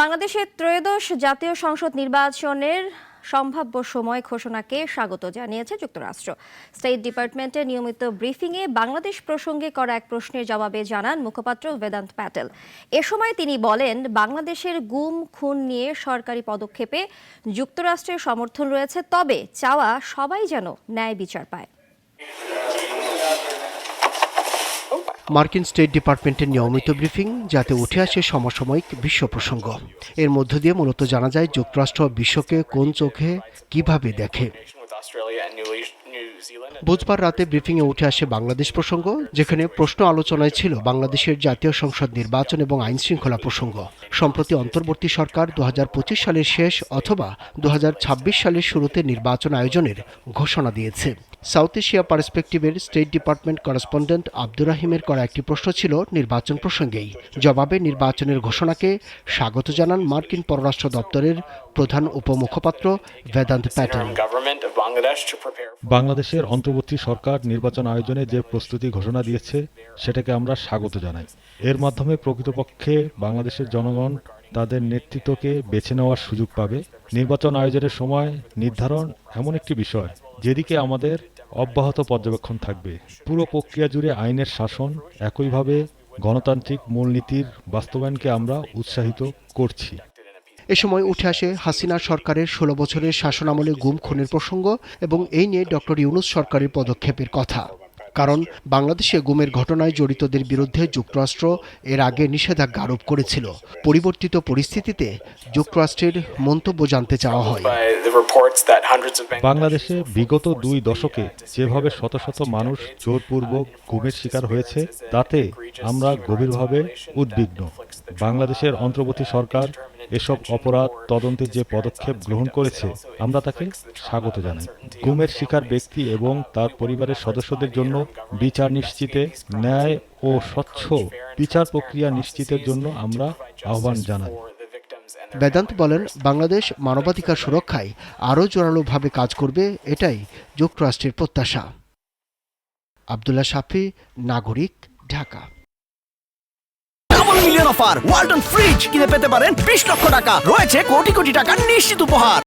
বাংলাদেশের ত্রয়োদশ জাতীয় সংসদ নির্বাচনের সম্ভাব্য সময় ঘোষণাকে স্বাগত জানিয়েছে যুক্তরাষ্ট্র। স্টেট ডিপার্টমেন্টের নিয়মিত ব্রিফিংয়ে বাংলাদেশ প্রসঙ্গে করা এক প্রশ্নের জবাবে জানান মুখপাত্র বেদান্ত প্যাটেল। এ সময় তিনি বলেন, বাংলাদেশের গুম খুন নিয়ে সরকারি পদক্ষেপে যুক্তরাষ্ট্রের সমর্থন রয়েছে, তবে চাওয়া সবাই যেন ন্যায় বিচার পায়। মার্কিন স্টেট ডিপার্টমেন্টের নিয়মিত ব্রিফিং যাতে উঠে আসে সমসাময়িক বিশ্ব প্রসঙ্গ। এর মধ্য দিয়ে মূলত জানা যায় যুক্তরাষ্ট্র বিশ্বকে কোন চোখে কিভাবে দেখে। বুধবার রাতে ব্রিফিংয়ে উঠে আসে বাংলাদেশ প্রসঙ্গ, যেখানে প্রশ্ন আলোচনায় ছিল বাংলাদেশের জাতীয় সংসদ নির্বাচন এবং আইন শৃঙ্খলা প্রসঙ্গ। সম্প্রতি অন্তর্বর্তী সরকার 2025 সালের শেষ অথবা 2026 সালের শুরুতে নির্বাচন আয়োজনের ঘোষণা দিয়েছে। সাউথ এশিয়া পার্সপেক্টিভের স্টেট ডিপার্টমেন্ট করেসপন্ডেন্ট আব্দুর রাহিমের করা একটি প্রশ্ন ছিল নির্বাচন প্রসঙ্গেই। জবাবে নির্বাচনের ঘোষণাকে স্বাগত জানান মার্কিন পররাষ্ট্র দপ্তরের প্রধান উপমুখপাত্র বেদান্ত প্যাটেল। বাংলাদেশের অন্তর্বর্তী সরকার নির্বাচন আয়োজনে যে প্রস্তুতি ঘোষণা দিয়েছে সেটাকে আমরা স্বাগত জানাই। এর মাধ্যমে প্রকৃতপক্ষে বাংলাদেশের জনগণ তাদের নেতৃত্বকে বেছে নেওয়ার সুযোগ পাবে। নির্বাচন আয়োজনের সময় নির্ধারণ এমন একটি বিষয় যেদিকে আমাদের অব্যাহত পর্যবেক্ষণ থাকবে। পুরো প্রক্রিয়া জুড়ে আইনের শাসন, একইভাবে গণতান্ত্রিক মূলনীতির বাস্তবায়নকে আমরা উৎসাহিত করছি। এ সময় উঠে আসে হাসিনা সরকারের 16 বছরের শাসনামলে গুম খুনের প্রসঙ্গ এবং এই নিয়ে ডক্টর ইউনূস সরকারের পদক্ষেপের কথা। কারণ বাংলাদেশে গুমের ঘটনায় জড়িতদের বিরুদ্ধে যুক্তরাষ্ট্র এর আগে নিষেধাজ্ঞা আরোপ করেছিল। পরিবর্তিত পরিস্থিতিতে যুক্তরাষ্ট্রের মন্তব্য জানতে চাওয়া হয়। বাংলাদেশে বিগত 2 দশকে যেভাবে শত শত মানুষ জোরপূর্বক গুমের শিকার হয়েছে, তাতে আমরা গভীরভাবে উদ্বিগ্ন। বাংলাদেশের অন্তর্বর্তী সরকার এসব অপরাধ তদন্তের যে পদক্ষেপ গ্রহণ করেছে, আমরা তাকে স্বাগত জানাই। গুমের শিকার ব্যক্তি এবং তার পরিবারের সদস্যদের জন্য বিচার নিশ্চিতে, ন্যায় ও স্বচ্ছ বিচার প্রক্রিয়া নিশ্চিতের জন্য আমরা আহ্বান জানাই। বেদান্ত বলেন, বাংলাদেশ মানবাধিকার সুরক্ষায় আরও জোরালোভাবে কাজ করবে, এটাই যুক্তরাষ্ট্রের প্রত্যাশা। আব্দুল্লাহ শাফি, নাগরিক, Dhaka. Double million offer Walton fridge কিনে পেতে পারেন 20 লক্ষ টাকা, রয়েছে কোটি কোটি টাকার নিশ্চিত উপহার।